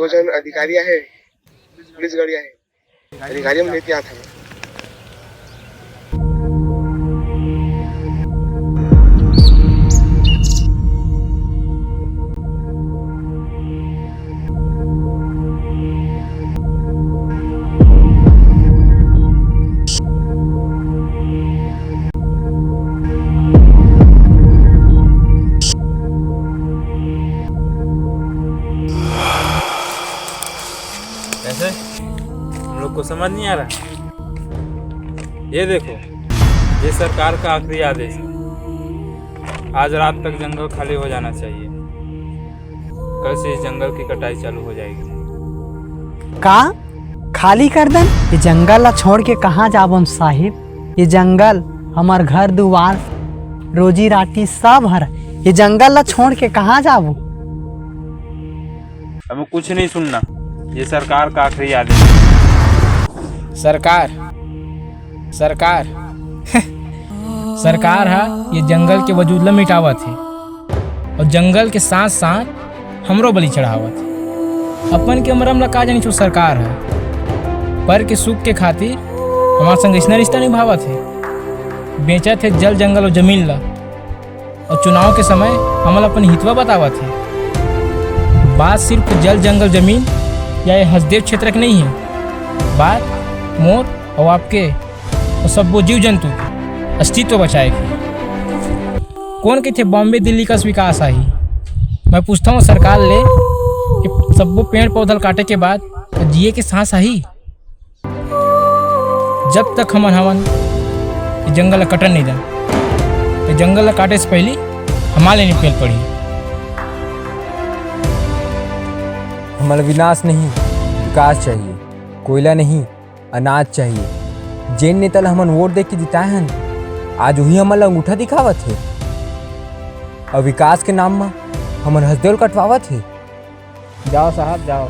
दो जन अधिकारियां है, पुलिस गाड़ियां है, अधिकारियों में लेके आता है। ऐसे हम लोग को समझ नहीं आ रहा। ये देखो, ये सरकार का आखिरी आदेश है। आज रात तक जंगल खाली हो जाना चाहिए। कल से इस जंगल की कटाई चालू हो जाएगी। का खाली कर दन? ये जंगल ला छोड़ के कहाँ जाबन साहिब? ये जंगल हमार घर दुआर रोजी राटी सब हर। ये जंगल ला छोड़ के कहाँ जाबो? हमें कुछ नहीं सुनना, ये सरकार का आखिरी आदेश है। सरकार सरकार है ये जंगल के वजूद ला मिटावत है और जंगल के साथ साथ हमरो बलि चढ़ावत है। अपन के मरम ला का जानी छो सरकार है, पर के सुख के खातिर हमार संग ऐसा रिश्ता निभावत है। बेचत है जल जंगल और जमीन ला, और चुनाव के समय हमला अपन हितवा बतावत है। बात सिर्फ जल जंगल जमीन या ये हसदेव क्षेत्र के नहीं है, बात मोर और आपके और सब वो जीव जंतु अस्तित्व बचाए की। कौन के थे बॉम्बे दिल्ली का विकास आई? मैं पूछता हूँ सरकार ले कि सब वो पेड़ पौधल काटे के बाद जिए के सांस आई? जब तक हमन ये जंगल कटन नहीं दें, ये जंगल काटे से पहले हमारे लिए पेल पड़ी। हमारा विनाश नहीं, विकास चाहिए। कोयला नहीं, अनाज चाहिए। जेन नेता ला हमन वोट दे के जिताए हैं, आज वही हमारा अंगूठा दिखावत है और विकास के नाम में हमन हसदेव कटवावत है। जाओ साहब जाओ,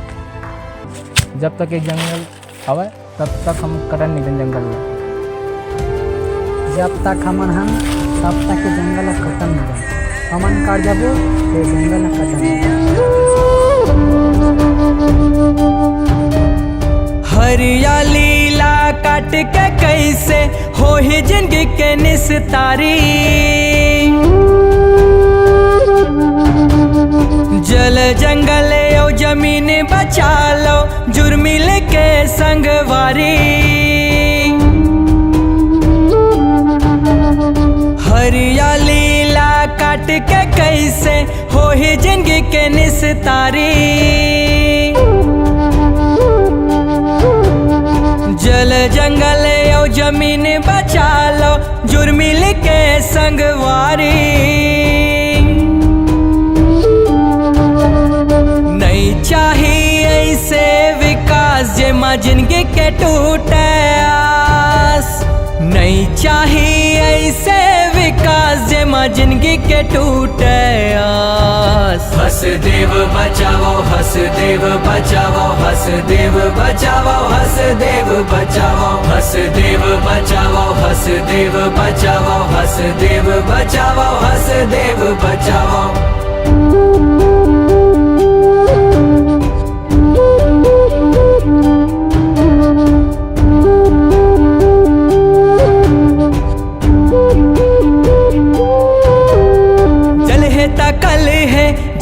जब तक ये जंगल हवा तब तक हम कटन नहीं दें जंगल में। जब तक हमन हम तब तक ये जंगल ला खत्म नहीं हो। हमन कर जाबो ये जंगल ला खत्म नहीं हो। हरियाली ला काट के कैसे हो ही जिंदगी के निस्तारी। जल जंगल और जमीन बचा लो, जुर्मिल के संगवारी। हरियाली ला काट के कैसे हो ही जिंदगी के निस्तारी। जल जंगल और जमीन बचा लो, जुर्मिल के संगवारी। नहीं चाहिए ऐसे विकास जेमा जिंदगी के टूटे आस। नहीं चाहिए ऐसे विकास जेमा जिंदगी के टूटे आस। हसदेव बचाओ, हसदेव बचाओ, हसदेव बचाओ, हसदेव बचाओ, हसदेव बचाओ, हसदेव बचाओ, हसदेव बचाओ, हसदेव बचाओ।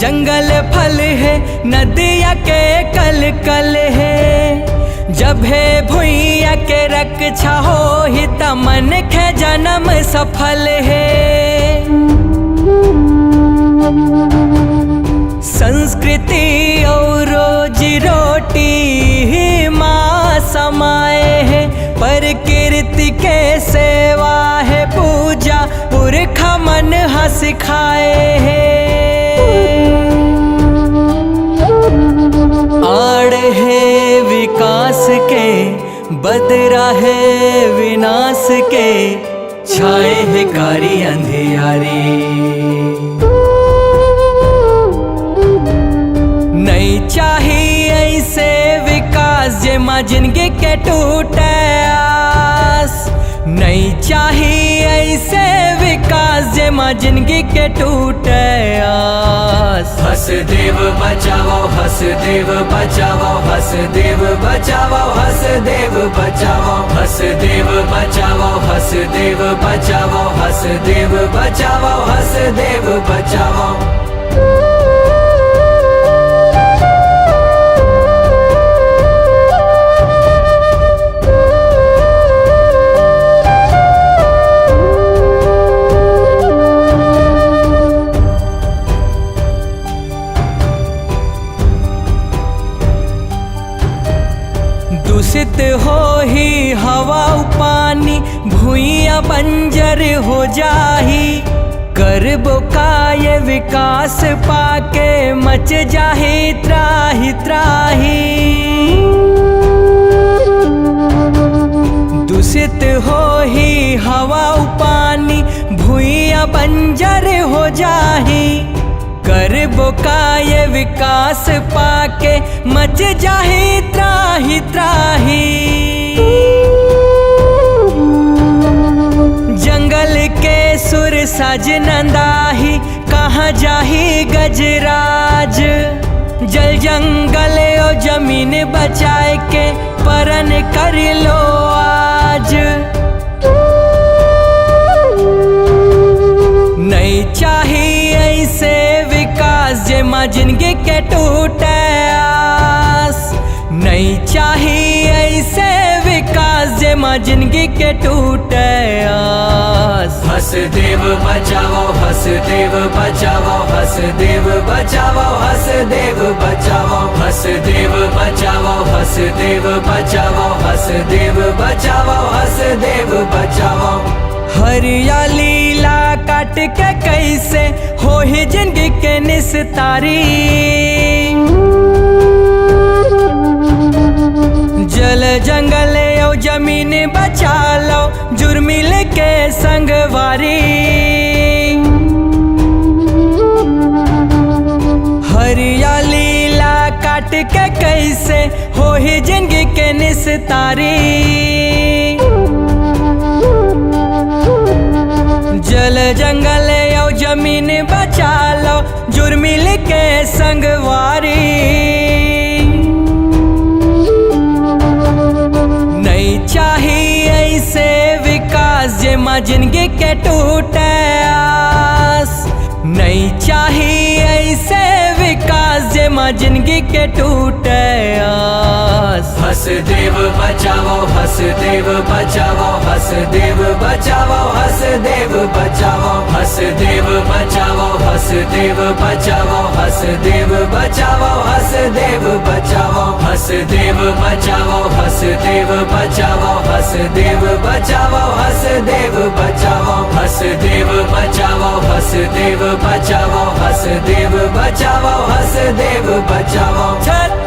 जंगल फल है, नदिया के कल कल है। जब है भुइया के रक्षा हो ही तमन के जन्म सफल है। संस्कृति और रोजी रोटी ही माँ समाए है। प्रकृति के सेवा है पूजा, पुरखा मन हंस खाए है। आड़ है विकास के, बदरा है विनाश के, छाए है कारी अंधियारी। नहीं चाहिए ऐसे विकास जेमा जिंदगी के टूटे आस। नहीं नहीं चाहिए ऐसे विकास जे माँ जिंदगी के टूटे आस। हसदेव बचाओ, हसदेव बचाओ, हसदेव बचाओ, हसदेव बचाओ, हसदेव बचाओ, हसदेव बचाओ, हसदेव बचाओ, हसदेव बचाओ। दूषित हो ही हवा पानी, भूइयां बंजर हो जाही। करबो काय विकास पाके, मच जाहे त्राही त्राही। दूषित हो ही हवा पानी, भूइयां बंजर हो जाही। करबो काय विकास पाके, मच जाहे त्राही त्राही। जंगल के सुर साज नंदाही, कहाँ जाही गजराज। जल जंगल और जमीन बचाए के, परन कर लो आज। नहीं चाहिए ऐसे विकास जे माँ जिंदगी के टूटे आस। नहीं चाहिए ऐसे विकास जे माँ जिंदगी के टूटे आस। हसदेव बचाओ, हसदेव बचाओ, हसदेव बचाओ, हसदेव बचाओ, हसदेव बचाओ, हसदेव बचाओ, हसदेव बचाओ, हसदेव बचाओ। हरियाली ला काट के कैसे हो ही जिंदगी के निस्तारी। जल जंगल और जमीन बचा लो, जुर्मिल के संगवारी। हरियाली ला काट के कैसे हो ही जिंदगी के निस्तारी। जल जंगल और जमीन बचा लो, जुर्मिल के संगवारी। नहीं चाहिए ऐसे विकास जे माँ जिंदगी के टूटे आस। नहीं चाहिए ऐसे विकास जे माँ जिंदगी के टूटे आस। हसदेव बचाओ, हसदेव बचाओ, हसदेव बचाओ, हसदेव बचाओ, हसदेव बचाओ, हसदेव बचाओ, हसदेव बचाओ, हसदेव बचाओ, हसदेव बचाओ, हसदेव बचाओ, हसदेव बचाओ, हसदेव बचाओ, हसदेव बचाओ, हसदेव बचाओ, हसदेव बचाओ, हसदेव बचाओ।